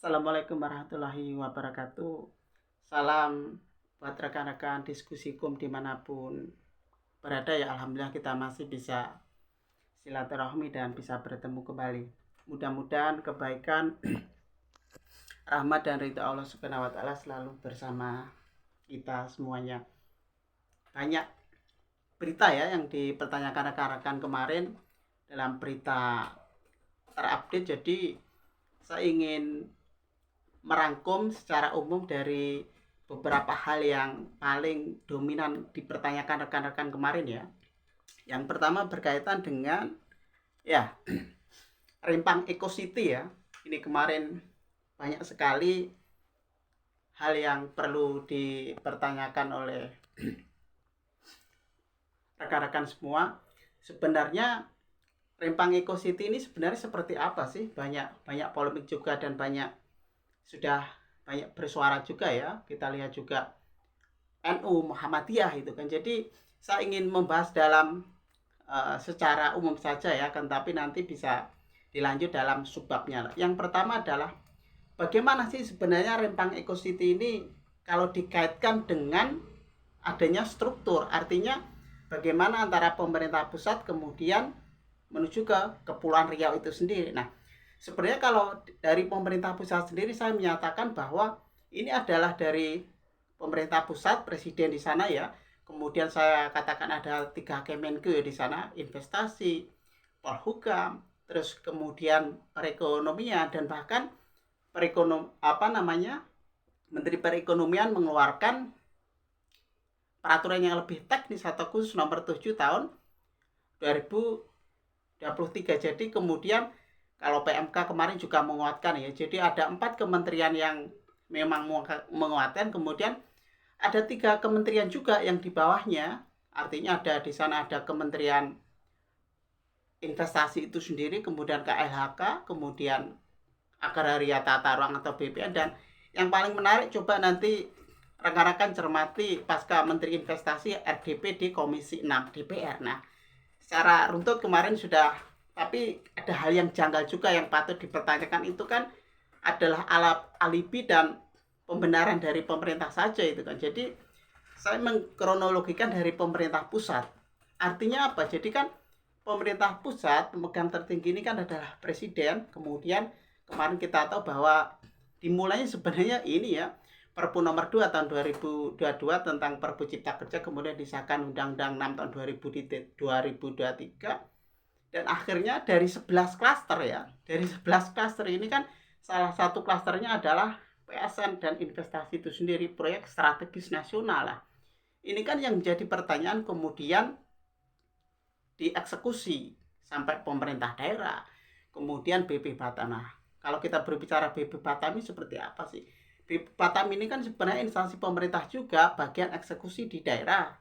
Assalamualaikum warahmatullahi wabarakatuh. Salam buat rekan-rekan diskusi hukum dimanapun berada ya. Alhamdulillah kita masih bisa silaturahmi dan bisa bertemu kembali. Mudah-mudahan kebaikan, rahmat dan ridha Allah Subhanahu wa taala selalu bersama kita semuanya. Banyak berita ya yang dipertanyakan rekan-rekan kemarin dalam berita terupdate, jadi saya ingin merangkum secara umum dari beberapa hal yang paling dominan dipertanyakan rekan-rekan kemarin ya. Yang pertama berkaitan dengan ya Rempang Eco City ya. Ini kemarin banyak sekali hal yang perlu dipertanyakan oleh rekan-rekan semua. Sebenarnya Rempang Eco City ini sebenarnya seperti apa sih? Banyak polemik juga dan sudah banyak bersuara juga ya. Kita lihat juga NU Muhammadiyah itu kan. Jadi saya ingin membahas dalam secara umum saja ya, kan, tapi nanti bisa dilanjut dalam subbabnya. Yang pertama adalah bagaimana sih sebenarnya Rempang Eco City ini kalau dikaitkan dengan adanya struktur, artinya bagaimana antara pemerintah pusat kemudian menuju ke Kepulauan Riau itu sendiri. Nah, sebenarnya kalau dari pemerintah pusat sendiri saya menyatakan bahwa ini adalah dari pemerintah pusat, presiden di sana ya. Kemudian saya katakan ada 3 Kemenku di sana, investasi, Polhukam, terus kemudian perekonomian, dan bahkan Menteri Perekonomian mengeluarkan peraturan yang lebih teknis atau khusus nomor 7 tahun 2023. Jadi kemudian kalau PMK kemarin juga menguatkan ya. Jadi ada 4 kementerian yang memang menguatkan, kemudian ada 3 kementerian juga yang di bawahnya. Artinya di sana ada Kementerian Investasi itu sendiri, kemudian KLHK, kemudian Agraria Tata Ruang atau BPN, dan yang paling menarik coba nanti rekan-rekan cermati pasca Menteri Investasi RDP di Komisi 6 DPR. Nah, secara runtut kemarin sudah, tapi ada hal yang janggal juga yang patut dipertanyakan. Itu kan adalah alibi dan pembenaran dari pemerintah saja itu kan. Jadi saya mengkronologikan dari pemerintah pusat. Artinya apa? Jadi kan pemerintah pusat pemegang tertinggi ini kan adalah presiden. Kemudian kemarin kita tahu bahwa dimulainya sebenarnya ini ya, Perpu nomor 2 tahun 2022 tentang Perpu Cipta Kerja, kemudian disahkan Undang-Undang 6 tahun 2023, dan akhirnya dari 11 klaster ya. Dari 11 klaster ini kan salah satu klasternya adalah PSN dan investasi itu sendiri, proyek strategis nasional lah. Ini kan yang menjadi pertanyaan, kemudian dieksekusi sampai pemerintah daerah, kemudian BP Batam. Nah, kalau kita berbicara BP Batam ini seperti apa sih? BP Batam ini kan sebenarnya instansi pemerintah juga, bagian eksekusi di daerah.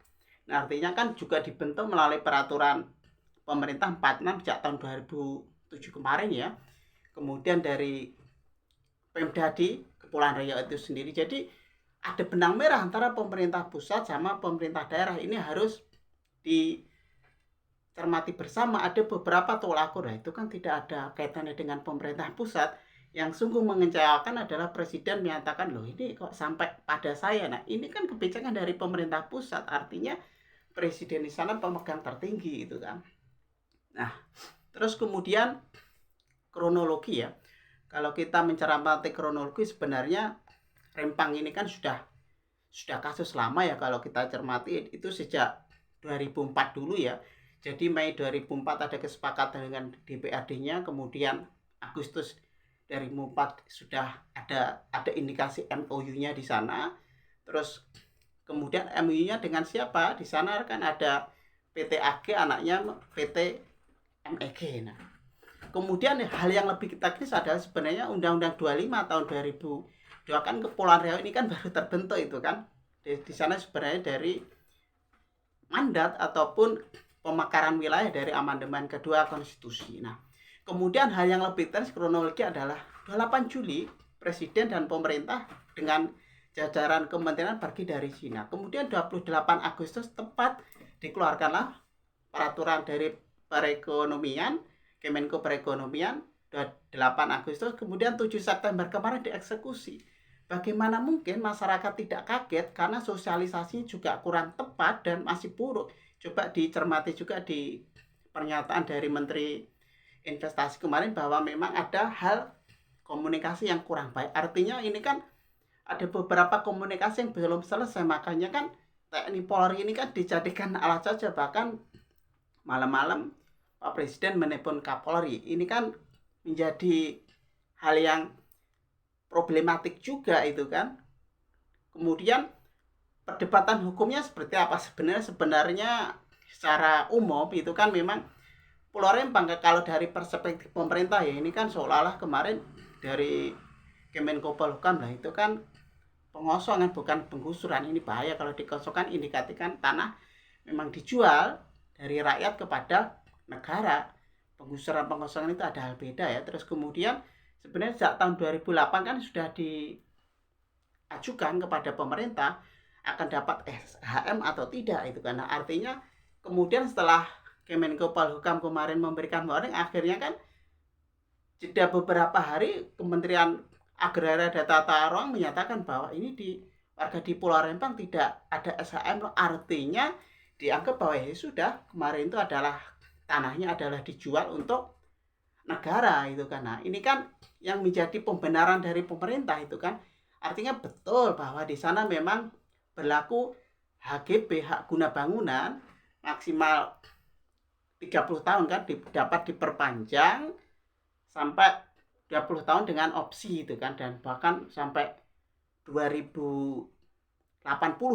Nah, artinya kan juga dibentuk melalui peraturan pemerintah 46 sejak tahun 2007 kemarin ya. Kemudian dari Pemda di Kepulauan Riau itu sendiri. Jadi ada benang merah antara pemerintah pusat sama pemerintah daerah. Ini harus dicermati bersama. Ada beberapa tolak ukur, itu kan tidak ada kaitannya dengan pemerintah pusat. Yang sungguh mengecewakan adalah presiden menyatakan, loh ini kok sampai pada saya. Nah, ini kan kebijakan dari pemerintah pusat, artinya presiden di sana pemegang tertinggi itu kan. Nah, terus kemudian kronologi ya. Kalau kita mencermati kronologi, sebenarnya Rempang ini kan sudah kasus lama ya. Kalau kita cermati itu sejak 2004 dulu ya. Jadi Mei 2004 ada kesepakatan dengan DPRD-nya, kemudian Agustus 2004 sudah ada indikasi MOU-nya di sana. Terus kemudian MOU-nya dengan siapa? Di sana kan ada PT AG, anaknya PT MEG. Nah, kemudian hal yang lebih teknis adalah sebenarnya Undang-Undang 25 tahun 2002 kan. Kepulauan Riau ini kan baru terbentuk itu kan. Di sana sebenarnya dari mandat ataupun pemekaran wilayah dari amandemen kedua konstitusi. Nah, kemudian hal yang lebih teknis kronologi adalah 28 Juli presiden dan pemerintah dengan jajaran kementerian pergi dari Cina. Kemudian 28 Agustus tepat dikeluarkanlah peraturan dari perekonomian, Kemenko Perekonomian, 8 Agustus, kemudian 7 September kemarin dieksekusi. Bagaimana mungkin masyarakat tidak kaget karena sosialisasi juga kurang tepat dan masih buruk. Coba dicermati juga di pernyataan dari Menteri Investasi kemarin bahwa memang ada hal komunikasi yang kurang baik. Artinya ini kan ada beberapa komunikasi yang belum selesai, makanya kan TNI Polri ini kan dijadikan alat saja. Bahkan malam-malam Pak Presiden menelpon Kapolri. Ini kan menjadi hal yang problematik juga itu kan. Kemudian perdebatan hukumnya seperti apa sebenarnya secara umum itu kan memang Pulau Rempang kalau dari perspektif pemerintah ya ini kan seolah-olah kemarin dari Kemenko Polhukam lah itu kan pengosongan bukan penggusuran. Ini bahaya kalau dikosongkan, indikasikan tanah memang dijual dari rakyat kepada negara. Penggusuran-pengosongan itu ada hal beda ya. Terus kemudian sebenarnya sejak tahun 2008 kan sudah diajukan kepada pemerintah akan dapat SHM atau tidak itu karena artinya kemudian setelah Kemenko Polhukam kemarin memberikan warning, akhirnya kan jeda beberapa hari Kementerian Agraria dan Tata Ruang menyatakan bahwa ini di warga di Pulau Rempang tidak ada SHM, artinya dianggap bahwa ya sudah kemarin itu adalah tanahnya adalah dijual untuk negara itu kan. Nah, ini kan yang menjadi pembenaran dari pemerintah itu kan. Artinya betul bahwa di sana memang berlaku HGB, hak guna bangunan maksimal 30 tahun kan dapat diperpanjang sampai 20 tahun dengan opsi itu kan, dan bahkan sampai 2080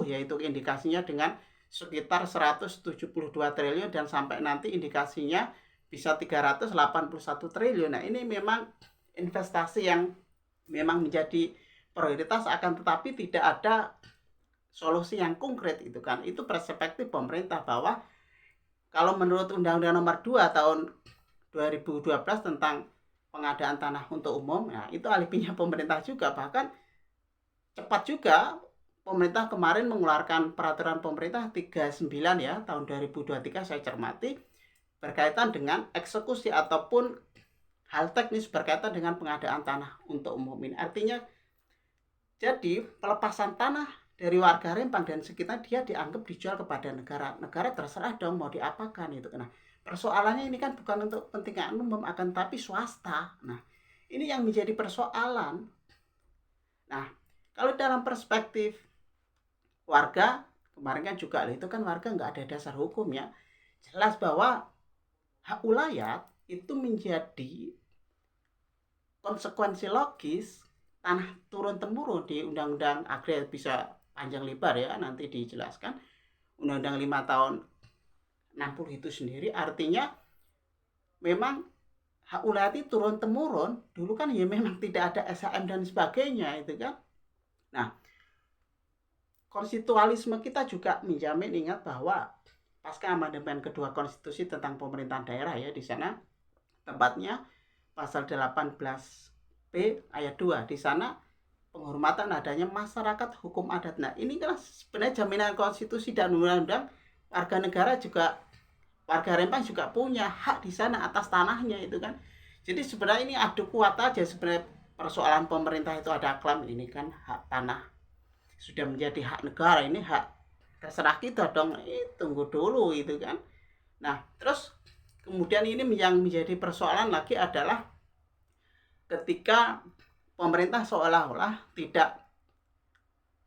ya itu indikasinya dengan sekitar 172 triliun dan sampai nanti indikasinya bisa 381 triliun. Nah, ini memang investasi yang memang menjadi prioritas, akan tetapi tidak ada solusi yang konkret itu kan. Itu perspektif pemerintah bahwa kalau menurut Undang-Undang Nomor 2 tahun 2012 tentang pengadaan tanah untuk umum, nah itu alibinya pemerintah juga. Bahkan cepat juga pemerintah kemarin mengeluarkan peraturan pemerintah 39 ya tahun 2023 saya cermati berkaitan dengan eksekusi ataupun hal teknis berkaitan dengan pengadaan tanah untuk umum ini. Artinya jadi pelepasan tanah dari warga Rempang dan sekitar dia dianggap dijual kepada negara. Negara terserah dong mau diapakan itu. Nah, persoalannya ini kan bukan untuk kepentingan umum akan tapi swasta. Nah, ini yang menjadi persoalan. Nah, kalau dalam perspektif warga kemarin kan juga itu kan warga nggak ada dasar hukumnya. Jelas bahwa hak ulayat itu menjadi konsekuensi logis tanah turun temurun di Undang-Undang Agraria, bisa panjang lebar ya nanti dijelaskan. Undang-Undang 5 tahun 60 itu sendiri artinya memang hak ulayat itu turun temurun. Dulu kan ya memang tidak ada SHM dan sebagainya itu kan. Nah, konstitualisme kita juga menjamin, ingat bahwa pasca amandemen kedua konstitusi tentang pemerintahan daerah ya, di sana tempatnya pasal 18B ayat 2, di sana penghormatan adanya masyarakat hukum adat. Nah, ini kan sebenarnya jaminan konstitusi dan undang-undang warga negara juga, warga Rempang juga punya hak di sana atas tanahnya itu kan. Jadi sebenarnya ini adu kuat aja sebenarnya. Persoalan pemerintah itu ada klaim ini kan hak tanah sudah menjadi hak negara, ini hak terserah kita dong. Tunggu dulu itu kan. Nah, terus kemudian ini yang menjadi persoalan lagi adalah ketika pemerintah seolah-olah tidak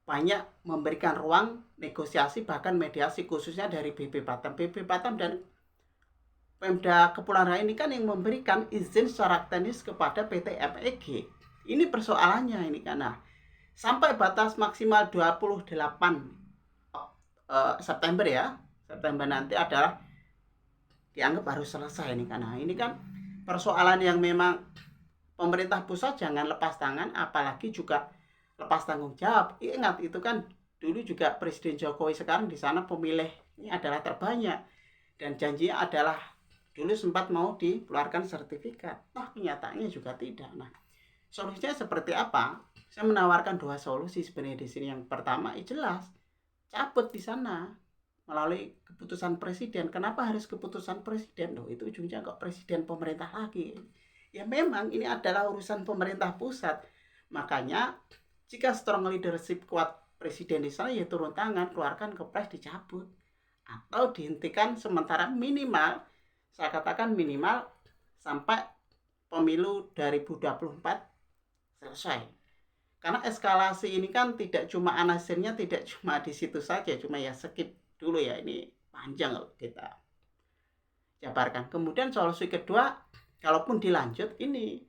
banyak memberikan ruang negosiasi bahkan mediasi khususnya dari BP Batam. BP Batam dan Pemda Kepulauan Riau ini kan yang memberikan izin secara teknis kepada PT MEG. Ini persoalannya ini karena sampai batas maksimal 28 September ya. September nanti adalah dianggap harus selesai ini karena ini kan persoalan yang memang pemerintah pusat jangan lepas tangan, apalagi juga lepas tanggung jawab. Ingat itu kan dulu juga Presiden Jokowi sekarang di sana pemilihnya adalah terbanyak dan janjinya adalah dulu sempat mau dikeluarkan sertifikat. Nah, kenyataannya juga tidak. Nah, solusinya seperti apa? Saya menawarkan dua solusi sebenarnya di sini. Yang pertama, jelas cabut di sana melalui keputusan presiden. Kenapa harus keputusan presiden? Loh, itu ujungnya kok presiden pemerintah lagi. Ya memang ini adalah urusan pemerintah pusat. Makanya jika strong leadership kuat presiden di sana, ya turun tangan, keluarkan kepres, dicabut atau dihentikan sementara, minimal, saya katakan minimal sampai pemilu 2024 selesai. Karena eskalasi ini kan tidak cuma anasirnya, tidak cuma di situ saja, cuma ya skip dulu ya, ini panjang kalau kita jabarkan. Kemudian solusi kedua, kalaupun dilanjut, ini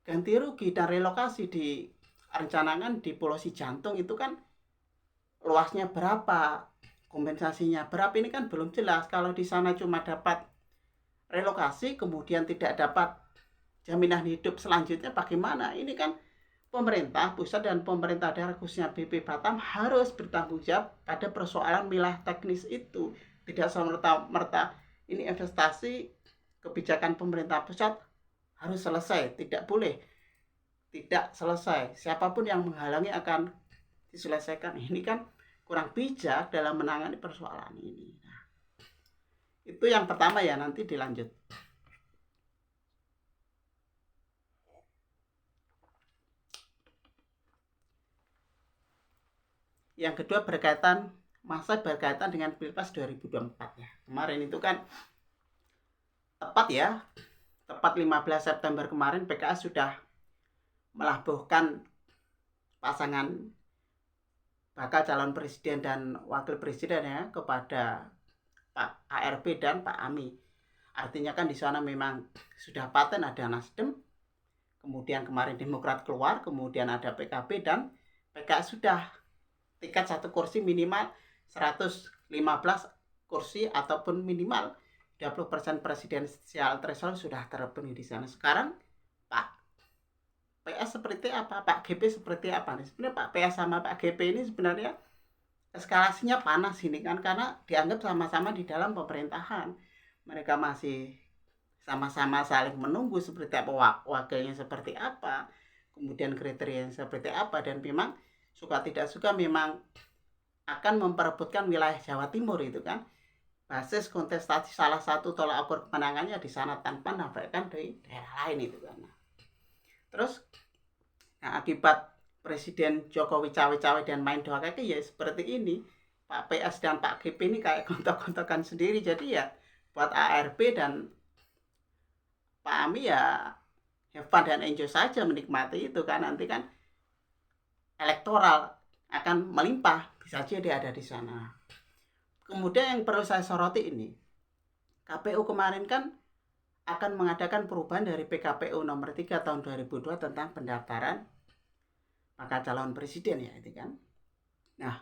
ganti rugi dan relokasi direncanakan di Pulau Si Jantung itu kan luasnya berapa, kompensasinya berapa, ini kan belum jelas. Kalau di sana cuma dapat relokasi, kemudian tidak dapat jaminan hidup selanjutnya bagaimana? Ini kan pemerintah pusat dan pemerintah daerah khususnya BP Batam harus bertanggung jawab pada persoalan wilayah teknis itu. Tidak serta-merta ini investasi kebijakan pemerintah pusat harus selesai, tidak boleh tidak selesai. Siapapun yang menghalangi akan diselesaikan. Ini kan kurang bijak dalam menangani persoalan ini. Nah, itu yang pertama ya, nanti dilanjut. Yang kedua berkaitan dengan Pilpres 2024 ya. Kemarin itu kan tepat 15 September kemarin PKS sudah melabuhkan pasangan bakal calon presiden dan wakil presiden ya kepada Pak ARP dan Pak Ami. Artinya kan di sana memang sudah paten ada Nasdem, kemudian kemarin Demokrat keluar, kemudian ada PKB dan PKS sudah tiket satu kursi minimal 115 kursi ataupun minimal 20% presidensial threshold sudah terpenuhi di sana. Sekarang Pak PS seperti apa, Pak GP seperti apa nih? Sebenarnya Pak PS sama Pak GP ini sebenarnya eskalasinya panas ini kan, karena dianggap sama-sama di dalam pemerintahan. Mereka masih sama-sama saling menunggu seperti apa, wakilnya seperti apa, kemudian kriterianya seperti apa, dan memang suka tidak suka memang akan memperebutkan wilayah Jawa Timur itu kan. Basis kontestasi salah satu tolak ukur kemenangannya di sana tanpa nafrakan dari daerah lain itu kan. Terus nah, akibat Presiden Jokowi cawe-cawe dan main doa kaki ya seperti ini, Pak PS dan Pak GP ini kayak gontok-gontokan sendiri. Jadi ya buat ARP dan Pak Ami ya have fun dan enjoy saja menikmati itu kan. Nanti kan elektoral akan melimpah, bisa jadi ada di sana. Kemudian yang perlu saya soroti ini, KPU kemarin kan akan mengadakan perubahan dari PKPU nomor 3 tahun 2002 tentang pendaftaran bakal calon presiden ya itu kan. Nah,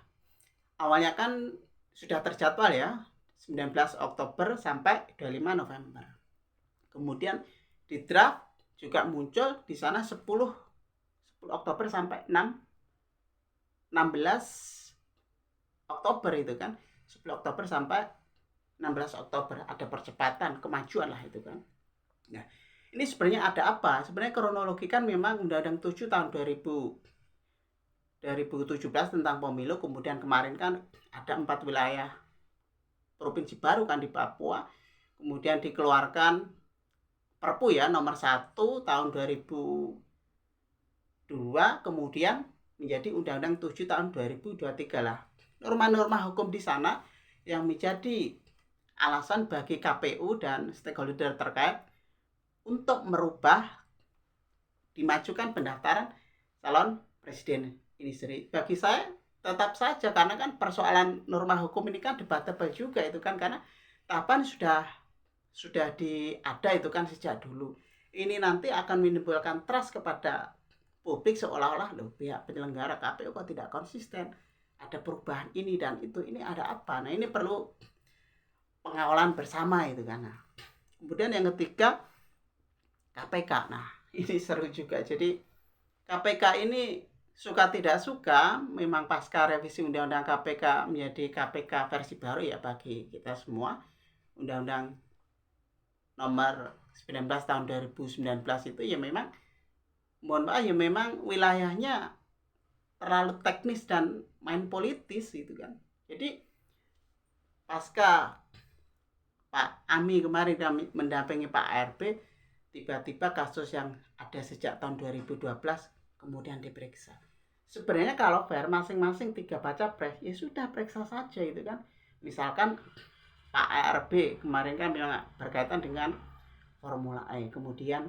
awalnya kan sudah terjadwal ya 19 Oktober sampai 25 November. Kemudian di draft juga muncul di sana 10 Oktober sampai 16 Oktober itu kan. 10 Oktober sampai 16 Oktober ada percepatan kemajuan lah itu kan. Nah, ini sebenarnya ada apa? Sebenarnya kronologi kan memang Undang-Undang 7 tahun 2017 tentang pemilu, kemudian kemarin kan ada 4 wilayah provinsi baru kan di Papua, kemudian dikeluarkan Perpu ya nomor 1 tahun 2002, kemudian menjadi Undang-Undang 7 tahun 2023 lah. Norma-norma hukum di sana yang menjadi alasan bagi KPU dan stakeholder terkait untuk merubah dimajukan pendaftaran calon presiden ini sendiri. Bagi saya tetap saja, karena kan persoalan norma hukum ini kan debatable juga itu kan, karena tahapan sudah ada itu kan sejak dulu. Ini nanti akan menimbulkan trust kepada publik seolah-olah loh pihak penyelenggara KPU kok tidak konsisten, ada perubahan ini dan itu, ini ada apa. Nah, ini perlu pengawalan bersama itu kan. Nah, kemudian yang ketiga KPK. Nah, ini seru juga. Jadi KPK ini suka tidak suka memang pasca revisi Undang-Undang KPK menjadi KPK versi baru ya bagi kita semua. Undang-Undang nomor 19 tahun 2019 itu ya memang mohon maaf ya memang wilayahnya terlalu teknis dan main politis gitu kan. Jadi pasca Pak Ami kemarin mendampingi Pak ARP, tiba-tiba kasus yang ada sejak tahun 2012 kemudian diperiksa. Sebenarnya kalau fair masing-masing 3 baca pres, ya sudah periksa saja itu kan. Misalkan Pak ARB kemarin kan memang berkaitan dengan Formula E, kemudian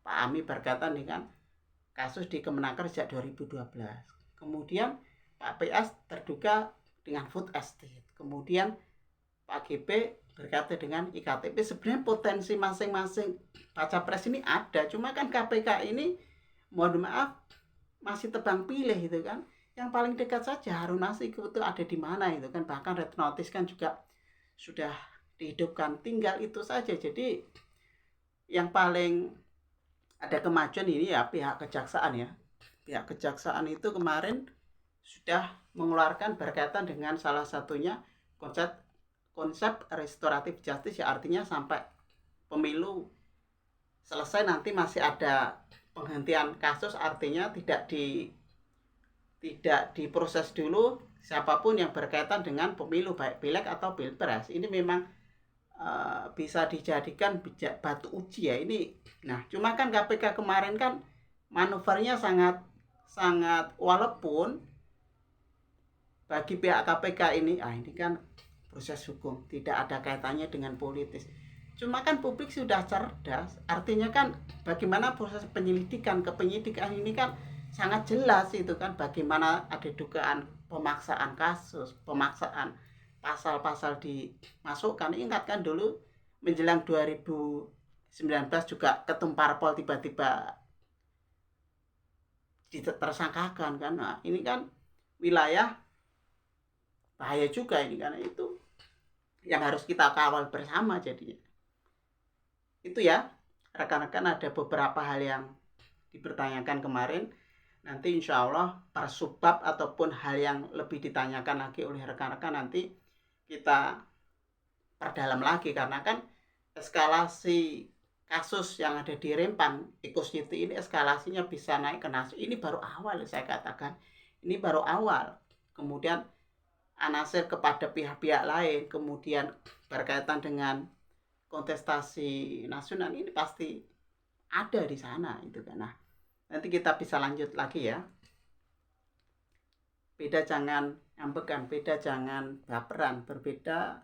Pak Ami berkaitan dengan kasus di Kemenaker sejak 2012. Kemudian Pak PS terduga dengan food estate. Kemudian Pak GB berkaitan dengan IKTP. Sebenarnya potensi masing-masing baca pres ini ada, cuma kan KPK ini mohon maaf masih tebang pilih itu kan. Yang paling dekat saja Harun Masiku itu ada di mana itu kan, bahkan red notice kan juga sudah dihidupkan, tinggal itu saja. Jadi yang paling ada kemajuan ini ya pihak kejaksaan ya. Pihak kejaksaan itu kemarin sudah mengeluarkan berkaitan dengan salah satunya konsep restoratif justice, ya artinya sampai pemilu selesai nanti masih ada penghentian kasus, artinya tidak diproses dulu siapapun yang berkaitan dengan pemilu baik pileg atau pilpres. Ini memang bisa dijadikan batu uji ya ini. Nah, cuma kan KPK kemarin kan manuvernya sangat walaupun bagi pihak KPK ini kan proses hukum tidak ada kaitannya dengan politis. Cuma kan publik sudah cerdas, artinya kan bagaimana proses penyelidikan ke penyidikan ini kan sangat jelas itu kan, bagaimana ada dugaan pemaksaan kasus, pemaksaan pasal-pasal dimasukkan. Ingat kan dulu menjelang 2019 juga ketum parpol tiba-tiba ditersangkakan kan. Nah, ini kan wilayah bahaya juga ini, karena itu yang harus kita kawal bersama jadinya. Itu ya rekan-rekan, ada beberapa hal yang dipertanyakan kemarin. Nanti insya Allah per subbab ataupun hal yang lebih ditanyakan lagi oleh rekan-rekan nanti kita perdalam lagi, karena kan eskalasi kasus yang ada di Rempang Ecocity ini eskalasinya bisa naik ke nasional. Ini baru awal, saya katakan ini baru awal. Kemudian anasir kepada pihak-pihak lain, kemudian berkaitan dengan kontestasi nasional, ini pasti ada di sana itu kan. Nah, nanti kita bisa lanjut lagi ya. Beda jangan ambekan, beda jangan baperan, berbeda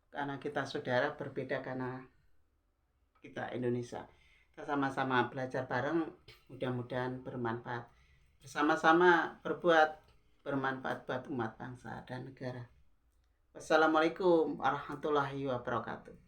karena kita saudara, berbeda karena kita Indonesia. Kita sama-sama belajar bareng, mudah-mudahan bermanfaat. Bersama-sama berbuat bermanfaat buat umat bangsa dan negara. Wassalamualaikum warahmatullahi wabarakatuh.